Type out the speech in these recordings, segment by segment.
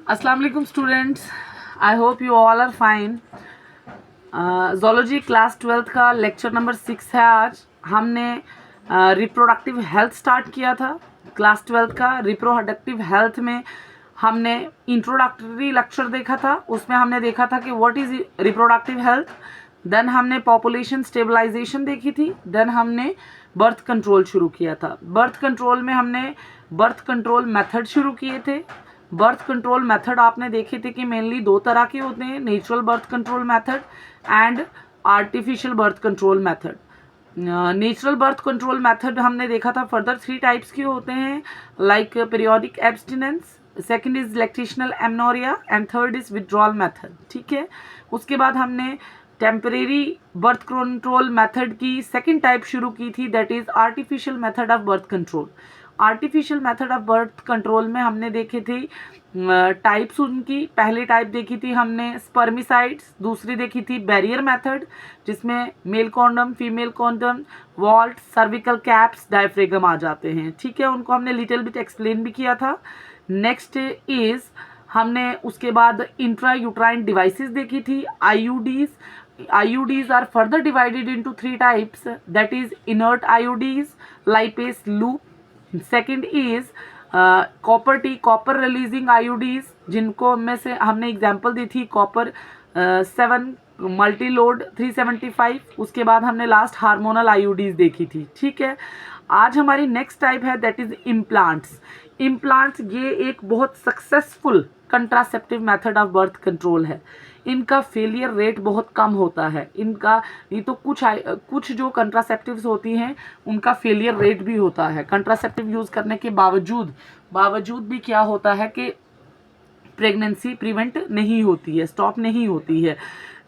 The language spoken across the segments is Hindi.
अस्सलाम वालेकुम students, I hope you all are fine. Zoology class 12th का लेक्चर नंबर 6 है। आज हमने रिप्रोडक्टिव हेल्थ स्टार्ट किया था। क्लास 12th का रिप्रोडक्टिव हेल्थ में हमने इंट्रोडक्टरी लेक्चर देखा था। उसमें हमने देखा था कि what is reproductive health. Then हमने पॉपुलेशन स्टेबलाइजेशन देखी थी। देन हमने बर्थ कंट्रोल शुरू किया था। बर्थ कंट्रोल में हमने बर्थ कंट्रोल मेथड शुरू किए थे। बर्थ कंट्रोल मेथड आपने देखे थे कि मेनली दो तरह के होते हैं, natural birth control method and artificial birth control method. Natural birth control method हमने देखा था फर्दर 3 टाइप्स के होते हैं, like periodic abstinence, second is lactational amenorrhoea and third is withdrawal method. ठीक है। उसके बाद हमने टेम्परेरी बर्थ कंट्रोल मेथड की सेकंड टाइप शुरू की थी, that is artificial method of birth control. Artificial method of birth control में हमने देखे थे टाइप्स उनकी। पहली टाइप देखी थी हमने स्पर्मिसाइड्स, दूसरी देखी थी बैरियर मेथड जिसमें male condom, female condom, vault, cervical caps, diaphragm आ जाते हैं। ठीक है, उनको हमने लिटिल बिट एक्सप्लेन भी किया था। नेक्स्ट इज हमने उसके बाद इंट्रा यूट्राइन डिवाइसेस देखी थी, IUDs. IUDs are further divided into 3 types, that is inert IUDs, lipase loop. Second is copper T, copper releasing IUDs, जिनको में से हमने एग्जांपल दी थी कॉपर 7 मल्टी लोड 375। उसके बाद हमने लास्ट हार्मोनल IUDs देखी थी। ठीक है, आज हमारी नेक्स्ट टाइप है दैट इज इम्प्लांट्स। इम्प्लांट्स ये एक बहुत successful contraceptive method of birth control है। इनका फेलियर रेट बहुत कम होता है। इनका ये तो कुछ जो कंट्रासेप्टिव्स होती हैं उनका फेलियर रेट भी होता है। कंट्रासेप्टिव यूज़ करने के बावजूद भी क्या होता है कि प्रेगनेंसी प्रिवेंट नहीं होती है, स्टॉप नहीं होती है।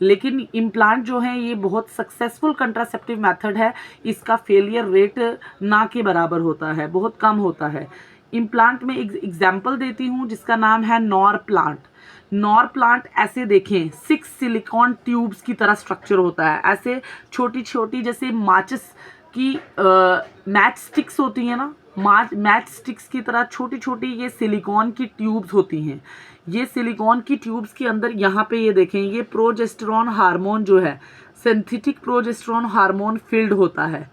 लेकिन इम्प्लांट जो है ये बहुत सक्सेसफुल कंट्रासेप्टिव मेथड है। इसका फेलियर रेट ना के बराबर होता है, बहुत कम होता है। इम्प्लांट में एग्जाम्पल देती हूँ जिसका नाम है नॉर प्लांट। नॉर प्लांट ऐसे देखें 6 सिलिकॉन ट्यूब्स की तरह स्ट्रक्चर होता है। ऐसे छोटी छोटी जैसे माचिस की मैच स्टिक्स होती हैं ना, मैच स्टिक्स की तरह छोटी छोटी ये सिलिकॉन की ट्यूब्स होती हैं। ये सिलिकॉन की ट्यूब्स के अंदर यहाँ पे ये देखें, ये प्रोजेस्टेरॉन हार्मोन जो है, सिंथेटिक प्रोजेस्टेरॉन हार्मोन फिल्ड होता है।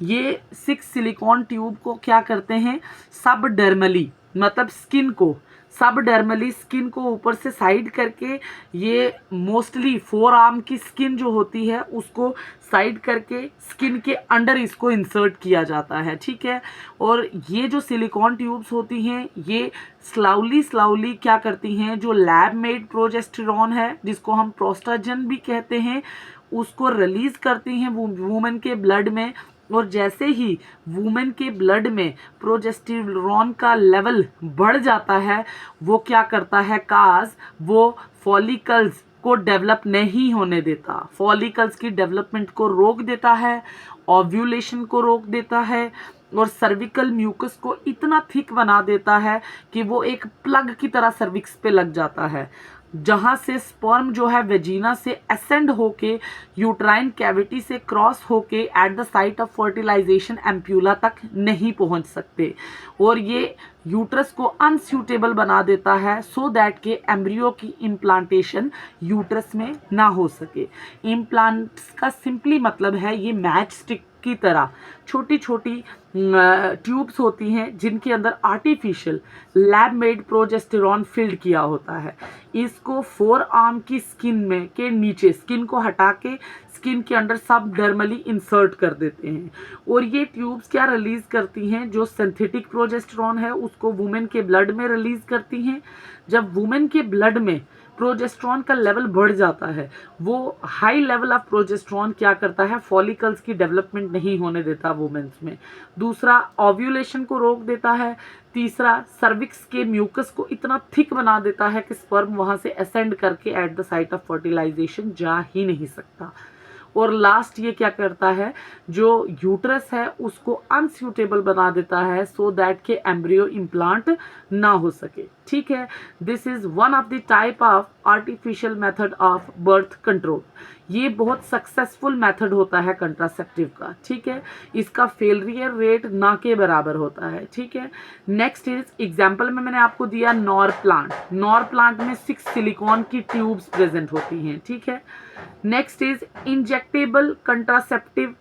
ये 6 सिलिकॉन ट्यूब को क्या करते हैं, सबडर्मली मतलब स्किन को, सबडर्मली स्किन को ऊपर से साइड करके, ये मोस्टली 4 आर्म की स्किन जो होती है उसको साइड करके स्किन के अंडर इसको इंसर्ट किया जाता है। ठीक है, और ये जो सिलिकॉन ट्यूब्स होती हैं ये स्लाउली क्या करती हैं, जो लैब मेड प्रोजेस्टेरॉन है जिसको हम प्रोस्टाजन भी कहते हैं, उसको रिलीज करती हैं वुमेन के ब्लड में। और जैसे ही वुमेन के ब्लड में प्रोजेस्टेरॉन का लेवल बढ़ जाता है, वो क्या करता है, वो फॉलिकल्स को डेवलप नहीं होने देता, फॉलिकल्स की डेवलपमेंट को रोक देता है, ओव्यूलेशन को रोक देता है, और सर्विकल म्यूकस को इतना थिक बना देता है कि वो एक प्लग की तरह सर्विक्स पे लग जाता है, जहाँ से स्पर्म जो है वेजिना से असेंड होके यूट्राइन कैविटी से क्रॉस होके at the site of fertilization ampulla तक नहीं पहुँच सकते, और ये यूट्रस को अनसूटेबल बना देता है सो दैट के एम्ब्रियो की इम्प्लांटेशन यूट्रस में ना हो सके। इम्प्लांट्स का सिंपली मतलब है ये मैच स्टिक की तरह छोटी छोटी ट्यूब्स होती हैं जिनके अंदर artificial lab made progesterone field किया होता है। इसको 4 आर्म की स्किन में के नीचे, स्किन को हटा के स्किन के अंदर सबडर्मली इंसर्ट कर देते हैं, और ये ट्यूब्स क्या रिलीज करती हैं, जो सिंथेटिक प्रोजेस्टेरॉन है उसको वुमेन के ब्लड में रिलीज करती हैं। जब वुमेन के ब्लड में प्रोजेस्टेरॉन का लेवल बढ़ जाता है, वो हाई लेवल ऑफ प्रोजेस्टेरॉन क्या करता है, फॉलिकल्स की डेवलपमेंट नहीं होने देता वुमेन्स में। दूसरा, ओव्यूलेशन को रोक देता है। तीसरा, सर्विक्स के म्यूकस को इतना थिक बना देता है कि स्पर्म वहां से असेंड करके at the site of fertilization जा ही नहीं सकता। और लास्ट ये क्या करता है, जो यूट्रस है उसको अनसूटेबल बना देता है सो दैट के एम्ब्रियो इम्प्लांट ना हो सके। ठीक है। This is one of the type of artificial method of birth control. ये बहुत सक्सेसफुल मेथड होता है कंट्रासेप्टिव का, ठीक है। इसका फेलियर रेट ना के बराबर होता है, ठीक है। नेक्स्ट इज एग्जाम्पल में मैंने आपको दिया नॉर प्लांट। नॉर प्लांट में 6 सिलिकॉन की ट्यूब्स प्रेजेंट होती हैं, ठीक है। Next is injectable contraceptive,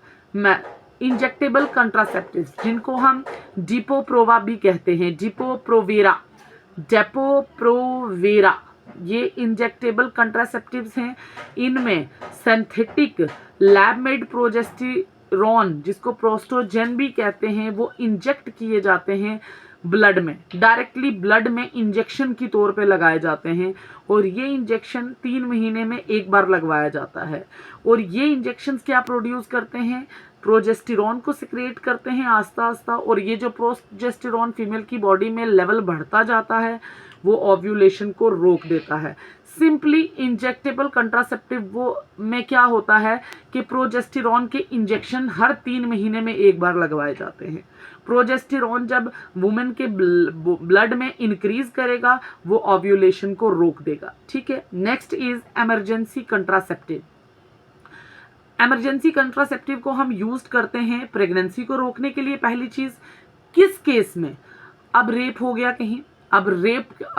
injectable contraceptive जिनको हम डिपो-प्रोवा भी कहते हैं, डिपो-प्रोवेरा, डेपो-प्रोवेरा, ये इंजेक्टेबल कंट्रासेप्टिव्स हैं। इनमें सिंथेटिक लैब मेड प्रोजेस्टेरॉन जिसको प्रोस्टोजेन भी कहते हैं वो इंजेक्ट किए जाते हैं ब्लड में, डायरेक्टली ब्लड में इंजेक्शन की तौर पे लगाए जाते हैं। और ये इंजेक्शन 3 महीने में एक बार लगवाया जाता है। और ये इंजेक्शन क्या प्रोड्यूस करते हैं, प्रोजेस्टेरॉन को सिक्रेट करते हैं आस्ता आस्ता। और ये जो प्रोजेस्टेरॉन फीमेल की बॉडी में लेवल बढ़ता जाता है वो ओव्यूलेशन को रोक देता है। सिंपली इंजेक्टेबल कंट्रासेप्टिव वो में क्या होता है कि प्रोजेस्टेरॉन के इंजेक्शन हर 3 महीने में एक बार लगवाए जाते हैं। प्रोजेस्टेरॉन जब वुमेन के ब्लड में इंक्रीज करेगा वो ओव्यूलेशन को रोक देगा, ठीक है। Next is emergency contraceptive. Emergency contraceptive को हम यूज करते हैं प्रेगनेंसी को रोकने के लिए। पहली चीज, किस केस में, अब रेप हो गया कहीं, अब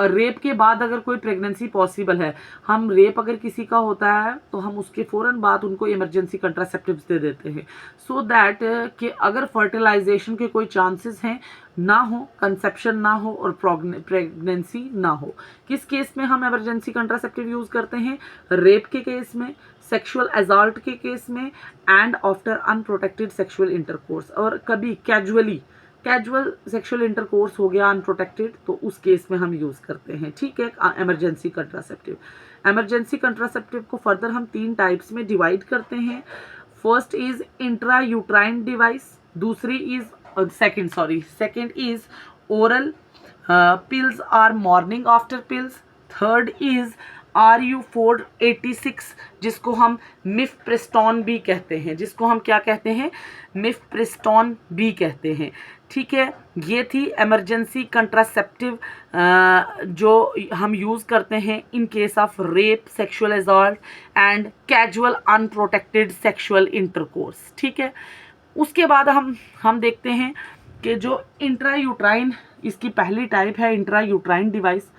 रेप के बाद अगर कोई प्रेगनेंसी पॉसिबल है, हम रेप अगर किसी का होता है तो हम उसके फ़ौरन बाद उनको इमरजेंसी कंट्रासेप्टिव्स दे देते हैं, सो दैट कि अगर फर्टिलाइजेशन के कोई चांसेस हैं ना हो, कंसेप्शन ना हो और प्रेगनेंसी ना हो। किस केस में हम इमरजेंसी कंट्रासेप्टिव यूज़ करते हैं, रेप के केस में, सेक्सुअल असॉल्ट के केस में and after unprotected sexual intercourse. और कभी कैजुअल सेक्सुअल इंटरकोर्स हो गया अनप्रोटेक्टेड तो उस केस में हम यूज़ करते हैं, ठीक है, इमरजेंसी कंट्रासेप्टिव। इमरजेंसी कंट्रासेप्टिव को फर्दर हम 3 टाइप्स में डिवाइड करते हैं। First is intra uterine device, दूसरी is second is oral pills or morning after pills, third is RU486 जिसको हम मिफप्रेस्टोन भी कहते हैं, जिसको हम क्या कहते हैं, मिफप्रेस्टोन भी कहते हैं, ठीक है। ये थी इमरजेंसी कंट्रासेप्टिव जो हम यूज़ करते हैं in case of rape, sexual assault and casual unprotected sexual intercourse, ठीक है। उसके बाद हम देखते हैं कि जो इंट्रा यूट्राइन, इसकी पहली टाइप है इंट्रा यूट्राइन डिवाइस।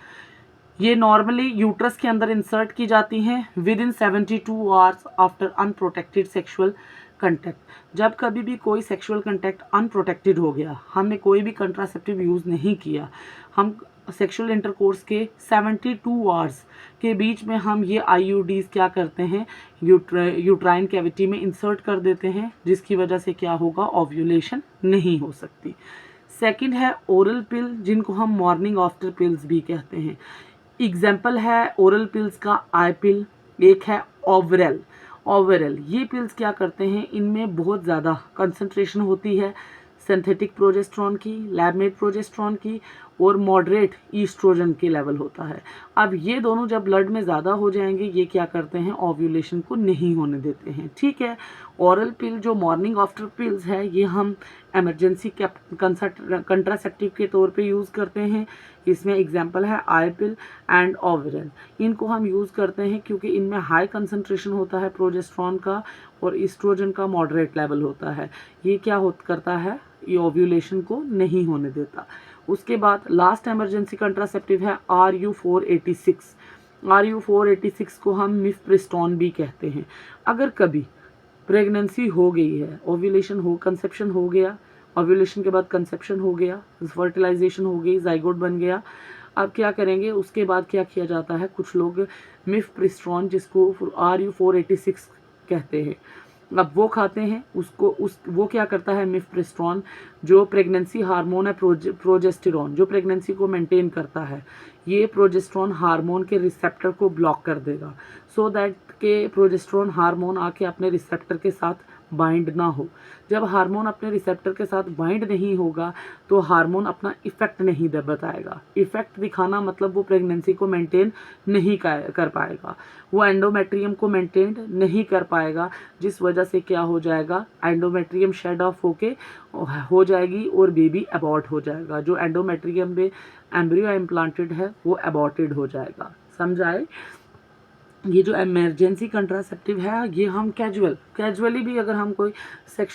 ये नॉर्मली यूट्रस के अंदर इंसर्ट की जाती हैं with in 72 hours after unprotected sexual contact. जब कभी भी कोई सेक्सुअल कंटैक्ट अनप्रोटेक्टेड हो गया, हमने कोई भी कंट्रासेप्टिव यूज़ नहीं किया, हम सेक्सुअल इंटरकोर्स के 72 आवर्स के बीच में हम ये IUDs क्या करते हैं, यूट्राइन कैविटी में इंसर्ट कर देते हैं, जिसकी वजह से क्या होगा, ओव्यूलेशन नहीं हो सकती। सेकंड है ओरल पिल जिनको हम मॉर्निंग आफ्टर पिल्स भी कहते हैं। एग्जाम्पल है ओरल पिल्स का आई पिल, एक है ओवरल। ये पिल्स क्या करते हैं, इनमें बहुत ज़्यादा कंसंट्रेशन होती है सिंथेटिक प्रोजेस्टेरॉन की, लैब मेड प्रोजेस्टेरॉन की और मॉडरेट ईस्ट्रोजन के लेवल होता है। अब ये दोनों जब ब्लड में ज़्यादा हो जाएंगे ये क्या करते हैं, ओव्यूलेशन को नहीं होने देते हैं, ठीक है। ओरल पिल जो मॉर्निंग आफ्टर पिल्स है ये हम इमरजेंसी कंट्रासेप्टिव के तौर पे यूज़ करते हैं। इसमें एग्जांपल है आई पिल एंड ओवरल। इनको हम यूज़ करते हैं क्योंकि इनमें हाई कंसंट्रेशन होता है प्रोजेस्टेरॉन का और ईस्ट्रोजन का मॉडरेट लेवल होता है। ये क्या करता है, ये ओव्यूलेशन को नहीं होने देता। उसके बाद लास्ट इमरजेंसी कंट्रासेप्टिव है RU486। RU486 को हम मिफप्रेस्टोन भी कहते हैं। अगर कभी प्रेगनेंसी हो गई है, ओव्यूलेशन कंसेप्शन हो गया, ओव्यूलेशन के बाद कंसेप्शन हो गया, फर्टिलाइजेशन हो गई, जाइगोट बन गया, अब क्या करेंगे, उसके बाद क्या किया जाता है, कुछ लोग मिफप्रेस्टोन जिसको RU486 कहते हैं, अब वो खाते हैं वो क्या करता है, मिफप्रेस्टोन जो प्रेगनेंसी हार्मोन है, प्रोजेस्टेरॉन जो प्रेगनेंसी को मेंटेन करता है, ये प्रोजेस्टेरॉन हार्मोन के रिसेप्टर को ब्लॉक कर देगा, सो दैट के प्रोजेस्टेरॉन हार्मोन आके अपने रिसेप्टर के साथ बाइंड ना हो। जब हार्मोन अपने रिसेप्टर के साथ बाइंड नहीं होगा तो हार्मोन अपना इफेक्ट नहीं बताएगा। इफेक्ट दिखाना मतलब वो प्रेगनेंसी को मेंटेन नहीं कर पाएगा, वो एंडोमेट्रियम को मेंटेन नहीं कर पाएगा, जिस वजह से क्या हो जाएगा, एंडोमेट्रियम शेड ऑफ होके हो जाएगी और बेबी अबॉर्ट हो जाएगा। जो एंडोमेट्रियम में एम्ब्रियो इम्प्लांटेड है वो अबॉर्टेड हो जाएगा। समझाए? ये जो इमरजेंसी कंट्रासेप्टिव है ये हम कैजुअली भी अगर हम कोई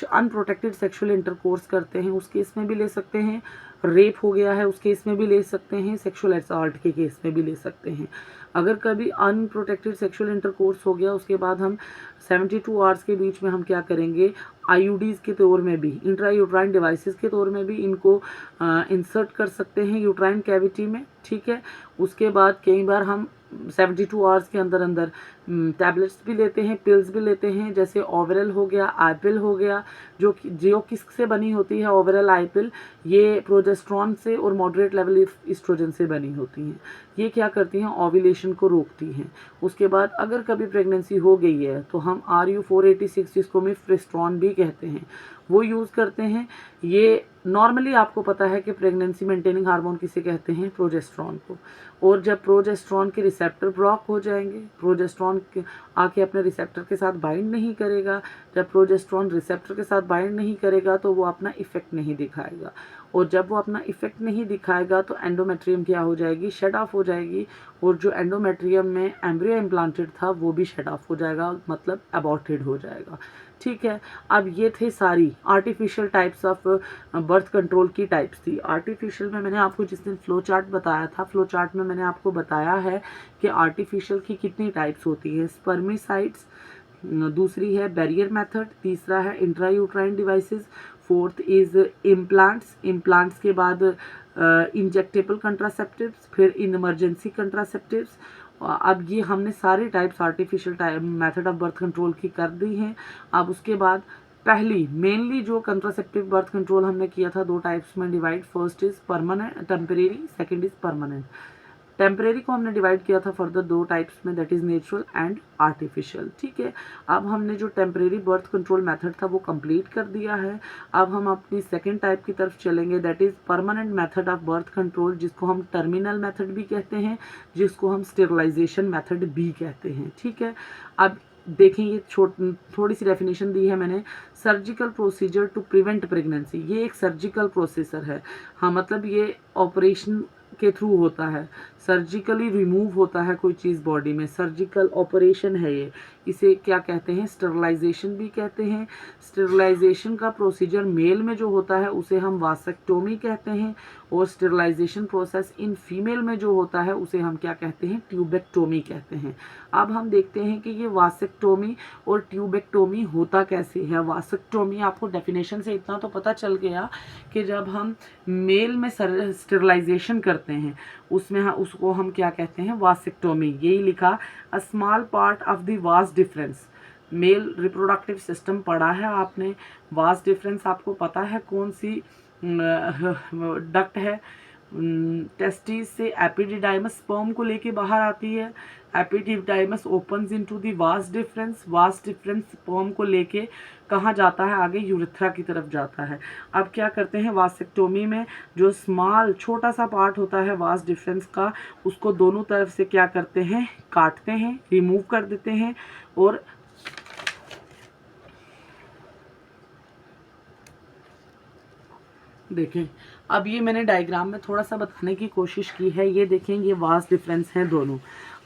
अनप्रोटेक्टेड सेक्सुअल इंटरकोर्स करते हैं उस केस में भी ले सकते हैं, रेप हो गया है उस केस में भी ले सकते हैं, सेक्सुअल असॉल्ट के केस में भी ले सकते हैं। अगर कभी अनप्रोटेक्टेड सेक्सुअल इंटरकोर्स हो गया उसके बाद हम 72 आवर्स के बीच में हम क्या करेंगे, आईयूडीज़ के तौर में भी, इंट्रा यूट्राइन डिवाइसेस के तौर में भी इनको इंसर्ट कर सकते हैं यूट्राइन कैविटी में। ठीक है, उसके बाद कई बार हम 72 आवर्स के अंदर अंदर टैबलेट्स भी लेते हैं, पिल्स भी लेते हैं, जैसे ओवरल हो गया, आईपिल हो गया, जो किससे बनी होती है ओवरल आईपिल, ये प्रोजेस्ट्रॉन से और मॉडरेट लेवल ईस्ट्रोजन से बनी होती हैं। ये क्या करती हैं, ओव्यूलेशन को रोकती हैं। उसके बाद अगर कभी प्रेगनेंसी हो गई है तो हम RU486 जिसको मिफ्रेस्ट्रॉन भी कहते हैं वो यूज़ करते हैं। ये नॉर्मली आपको पता है कि प्रेगनेंसी मेंटेनिंग हार्मोन किसे कहते हैं, प्रोजेस्ट्रॉन को। और जब प्रोजेस्ट्रॉन के रिसेप्टर ब्लॉक हो जाएंगे, प्रोजेस्ट्रॉन आके अपने रिसेप्टर के साथ बाइंड नहीं करेगा, जब प्रोजेस्ट्रॉन रिसेप्टर के साथ बाइंड नहीं करेगा तो वो अपना इफेक्ट नहीं दिखाएगा, और जब वो अपना इफेक्ट नहीं दिखाएगा तो एंडोमेट्रियम क्या हो जाएगी, शेड ऑफ हो जाएगी, और जो एंडोमेट्रियम में एम्ब्रियो इम्प्लांटेड था वो भी शेड ऑफ हो जाएगा, मतलब अबॉर्टेड हो जाएगा। ठीक है, अब ये थे सारी artificial types of birth control की टाइप्स थी। आर्टिफिशियल में मैंने आपको जिस दिन फ्लो चार्ट बताया था, फ्लो चार्ट में मैंने आपको बताया है कि आर्टिफिशियल की कितनी टाइप्स होती है। स्पर्मिसाइड्स, दूसरी है बैरियर मेथड, तीसरा है intrauterine devices, fourth is implants के बाद इंजेक्टेबल कंट्रासेप्टिव्स, फिर इमरजेंसी कंट्रासेप्टिव्स। अब ये हमने सारे types artificial method of birth control की कर दी हैं। अब उसके बाद पहली मेनली जो कंट्रासेप्टिव बर्थ कंट्रोल हमने किया था दो टाइप्स में divide, first is permanent temporary, second is permanent. Temporary को हमने डिवाइड किया था फर्दर दो टाइप्स में, that is natural and artificial. ठीक है, अब हमने जो टेम्परेरी बर्थ कंट्रोल मेथड था वो कंप्लीट कर दिया है। अब हम अपनी सेकेंड टाइप की तरफ चलेंगे, that is permanent method of birth control, जिसको हम टर्मिनल मेथड भी कहते हैं, जिसको हम स्टेरिलाइजेशन मेथड भी कहते हैं। ठीक है, अब देखें ये थोड़ी सी डेफिनेशन दी है मैंने, surgical procedure to prevent pregnancy. ये एक सर्जिकल प्रोसेसर है, हाँ, मतलब ये ऑपरेशन के थ्रू होता है, सर्जिकली रिमूव होता है कोई चीज़ बॉडी में, सर्जिकल ऑपरेशन है ये। इसे क्या कहते हैं, स्टेरिलाइजेशन भी कहते हैं। स्टेरिलाइजेशन का प्रोसीजर मेल में जो होता है उसे हम वासेक्टोमी कहते हैं, और स्टेरिलाइजेशन प्रोसेस इन फीमेल में जो होता है उसे हम क्या कहते हैं, ट्यूबेक्टोमी कहते हैं। अब हम देखते हैं कि ये वासेक्टोमी और ट्यूबेक्टोमी होता कैसे है। वासेक्टोमी, आपको डेफिनेशन से इतना तो पता चल गया कि जब हम मेल में स्टेरिलाइजेशन करते हैं उसमें उसको हम क्या कहते हैं, वासेक्टोमी। यही लिखा, a small part of the vas deferens. Male reproductive system पढ़ा है आपने, वास डिफरेंस आपको पता है कौन सी डक्ट है, टेस्टिस से एपिडिडाइमस स्पर्म को लेके बाहर आती है, epididymis opens into the vas deferens, vas deferens sperm को लेके कहाँ जाता है, आगे यूरेथ्रा की तरफ जाता है। अब क्या करते हैं, वासेक्टोमी में जो स्मॉल छोटा सा पार्ट होता है वास डिफरेंस का, उसको दोनों तरफ से क्या करते हैं, काटते हैं, रिमूव कर देते हैं। और देखें, अब ये मैंने डायग्राम में थोड़ा सा बताने की कोशिश की है, ये देखें ये वास डिफरेंस हैं दोनों।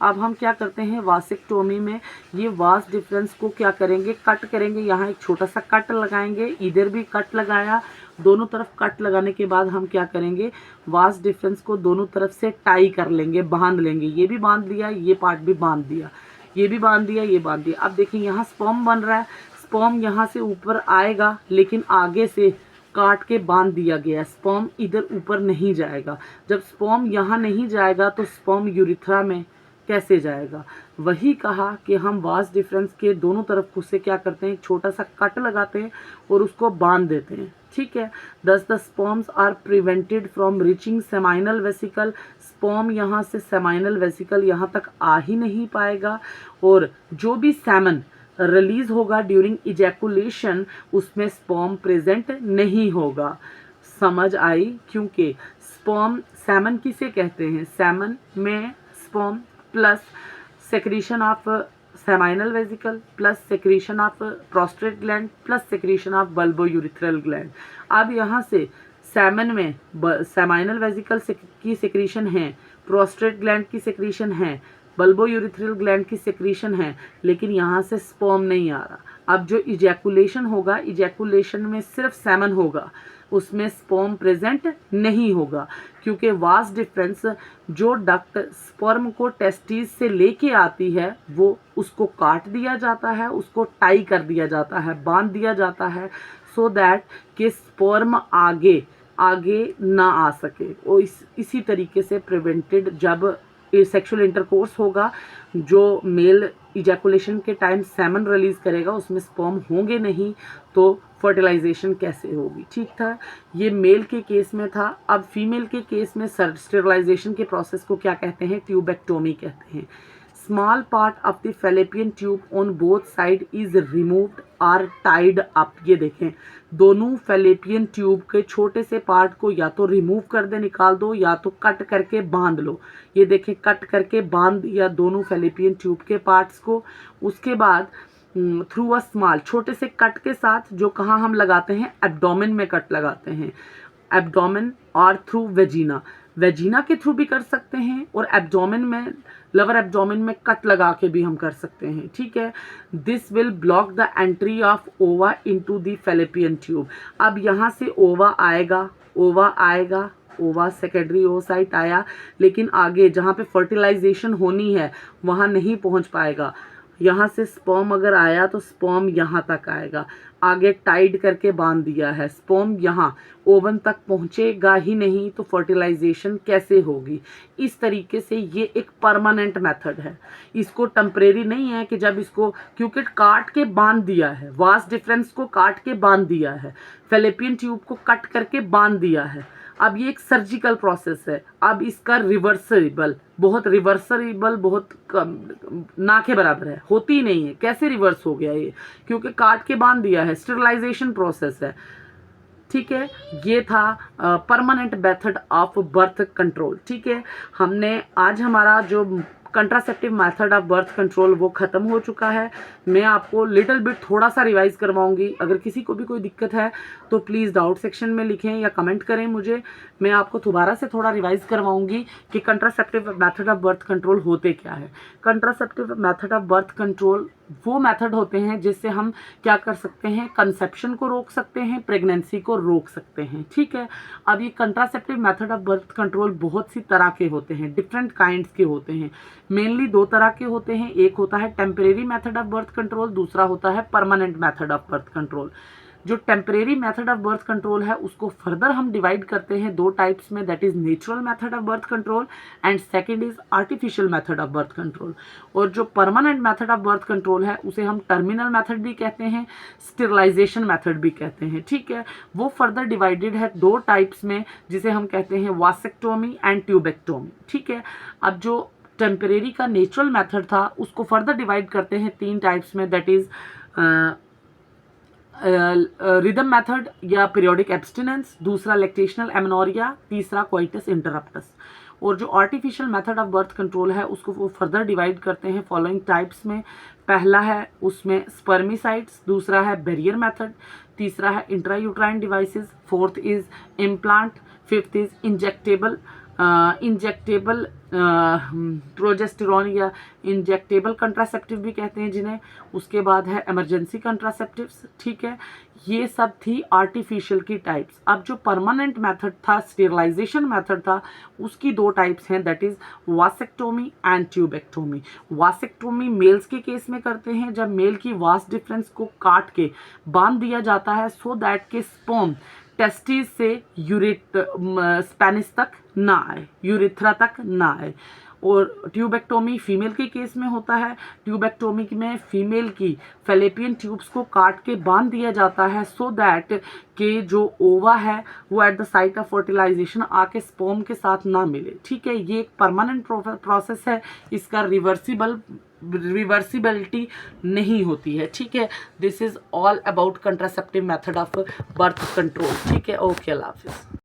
अब हम क्या करते हैं, वासेक्टोमी में ये वास डिफरेंस को क्या करेंगे, कट करेंगे, यहाँ एक छोटा सा कट लगाएंगे, इधर भी कट लगाया, दोनों तरफ कट लगाने के बाद हम क्या करेंगे, वास डिफरेंस को दोनों तरफ से टाई कर लेंगे, बांध लेंगे। ये भी बांध दिया, ये पार्ट भी बांध दिया, ये भी बांध दिया, ये बांध दिया। अब देखिए यहाँ स्पर्म बन रहा है, स्पर्म यहाँ से ऊपर आएगा लेकिन आगे से काट के बांध दिया गया, स्पर्म इधर ऊपर नहीं जाएगा। जब स्पर्म यहाँ नहीं जाएगा तो स्पर्म यूरिथ्रा में कैसे जाएगा। वही कहा कि हम वास डिफरेंस के दोनों तरफ से क्या करते हैं, एक छोटा सा कट लगाते हैं और उसको बांध देते हैं। ठीक है, thus the sperms are prevented from reaching seminal vesicle. Sperm यहाँ से सेमाइनल वेसिकल यहाँ तक आ ही नहीं पाएगा, और जो भी सैमन रिलीज होगा ड्यूरिंग इजैकुलेशन, उसमें स्पर्म प्रेजेंट नहीं होगा। समझ आई? क्योंकि स्पर्म, सैमन किसे कहते हैं? सैमन में sperm plus secretion of seminal vesicle plus secretion of prostate gland plus secretion of bulbourethral gland. अब यहाँ से सैमन में सेमाइनल वेसिकल की सेक्रीशन है, प्रोस्टेट ग्लैंड की सेक्रीशन है, बल्बोयूरिथ्रल ग्लैंड की सेक्रीशन है, लेकिन यहाँ से स्पर्म नहीं आ रहा। अब जो इजैकुलेशन होगा, इजैकुलेशन में सिर्फ सैमन होगा, उसमें स्पर्म प्रेजेंट नहीं होगा, क्योंकि वास्ट डिफरेंस जो डक्ट स्पर्म को टेस्टिस से लेके आती है वो उसको काट दिया जाता है, उसको टाई कर दिया जाता है, बांध दिया जाता है, सो दैट कि स्पर्म आगे ना आ सके। और इसी तरीके से प्रिवेंटेड जब सेक्सुअल इंटरकोर्स होगा, जो मेल इजैकुलेशन के टाइम सेमन रिलीज करेगा उसमें स्पर्म होंगे नहीं, तो फर्टिलाइजेशन कैसे होगी? ठीक था, ये मेल के केस में था। अब फीमेल के केस में स्टेरिलाइजेशन के प्रोसेस को क्या कहते हैं? ट्यूबेक्टोमी कहते हैं। Small part of the fallopian tube on both side is removed or tied up. ये देखें, दोनों फैलोपियन ट्यूब के छोटे से पार्ट को या तो रिमूव कर दे, निकाल दो, या तो कट करके बांध लो। ये देखें, कट करके बांध या दोनों फैलोपियन ट्यूब के पार्ट्स को। उसके बाद थ्रू अ स्मॉल, छोटे से कट के साथ, जो कहाँ हम लगाते हैं? एब्डोमेन में कट लगाते हैं, एब्डोमेन और थ्रू वेजिना, वेजिना के थ्रू भी कर सकते हैं, और एब्डोमेन में, लवर एब्डोमेन में कट लगा के भी हम कर सकते हैं। ठीक है, this will block the entry of ओवा इनटू द फैलोपियन ट्यूब। अब यहाँ से ओवा आएगा, ओवा सेकेंडरी ओसाइट आया, लेकिन आगे जहाँ पे फर्टिलाइजेशन होनी है वहाँ नहीं पहुँच पाएगा। यहाँ से स्पर्म अगर आया तो स्पर्म यहाँ तक आएगा, आगे टाइड करके बांध दिया है, स्पर्म यहाँ ओवन तक पहुँचेगा ही नहीं, तो फर्टिलाइजेशन कैसे होगी? इस तरीके से ये एक परमानेंट मेथड है, इसको टेम्परेरी नहीं है कि जब इसको, क्योंकि काट के बांध दिया है, वास्ट डिफरेंस को काट के बांध दिया है, फैलोपियन ट्यूब को कट करके बांध दिया है। अब ये एक सर्जिकल प्रोसेस है। अब इसका रिवर्सिबल, बहुत ना के बराबर है, होती ही नहीं है। कैसे रिवर्स हो गया ये? क्योंकि काट के बांध दिया है, स्टेरिलाइजेशन प्रोसेस है। ठीक है, ये था permanent method of birth control. ठीक है, हमने आज हमारा जो contraceptive method of birth control वो ख़त्म हो चुका है। मैं आपको लिटिल बिट थोड़ा सा रिवाइज करवाऊंगी। अगर किसी को भी कोई दिक्कत है तो प्लीज़ डाउट सेक्शन में लिखें या कमेंट करें मुझे, मैं आपको दोबारा से थोड़ा रिवाइज करवाऊंगी कि contraceptive method of birth control होते क्या है। Contraceptive method of birth control वो मेथड होते हैं जिससे हम क्या कर सकते हैं? कंसेप्शन को रोक सकते हैं, प्रेगनेंसी को रोक सकते हैं। ठीक है, अब ये contraceptive method of birth control बहुत सी तरह के होते हैं, डिफरेंट काइंड्स के होते हैं। मेनली दो तरह के होते हैं, एक होता है temporary method of birth control, दूसरा होता है permanent method of birth control. जो temporary method of birth control है उसको फर्दर हम डिवाइड करते हैं दो टाइप्स में, that is natural method of birth control and second is artificial method of birth control. और जो permanent method of birth control है उसे हम टर्मिनल मेथड भी कहते हैं, स्टेरिलाइजेशन मेथड भी कहते हैं। ठीक है, वो फर्दर डिवाइडेड है दो टाइप्स में, जिसे हम कहते हैं वासेक्टोमी एंड ट्यूबेक्टोमी। ठीक है, अब जो टेम्परेरी का नेचुरल मेथड था उसको फर्दर डिवाइड करते हैं तीन टाइप्स में, दैट इज रिदम मेथड या पीरियोडिक एब्स्टिनेंस, दूसरा लैक्टेशनल एमेनोरिया, तीसरा कोइटस इंटरप्टस। और जो artificial method of birth control है उसको वो फर्दर डिवाइड करते हैं फॉलोइंग टाइप्स में। पहला है उसमें स्पर्मिसाइड्स, दूसरा है बैरियर मेथड, तीसरा है intrauterine devices, fourth is implant, fifth is injectable progesterone या इंजेक्टेबल कंट्रासेप्टिव भी कहते हैं जिन्हें। उसके बाद है इमरजेंसी कंट्रासेप्टिव्स। ठीक है, ये सब थी आर्टिफिशियल की टाइप्स। अब जो परमानेंट मेथड था, स्टेरिलाइजेशन मेथड था, उसकी दो टाइप्स हैं, that is vasectomy and tubectomy. Vasectomy males के केस में करते हैं जब मेल की वास्ट डिफरेंस को काट के बांध दिया जाता है, सो दैट के स्पर्म टेस्टिस से स्पेनिस तक ना आए, यूरिथ्रा तक ना आए। और ट्यूबेक्टोमी फीमेल के केस में होता है। ट्यूबेक्टोमी में फीमेल की फैलेपियन ट्यूब्स को काट के बांध दिया जाता है सो दैट कि जो ओवा है वो at the site of fertilization आके स्पर्म के साथ ना मिले। ठीक है, ये एक परमानेंट प्रोसेस है, इसका रिवर्सिबिलिटी नहीं होती है। ठीक है, this is all about contraceptive method of birth control. ठीक है, ओके, अल्लाह हाफिज़।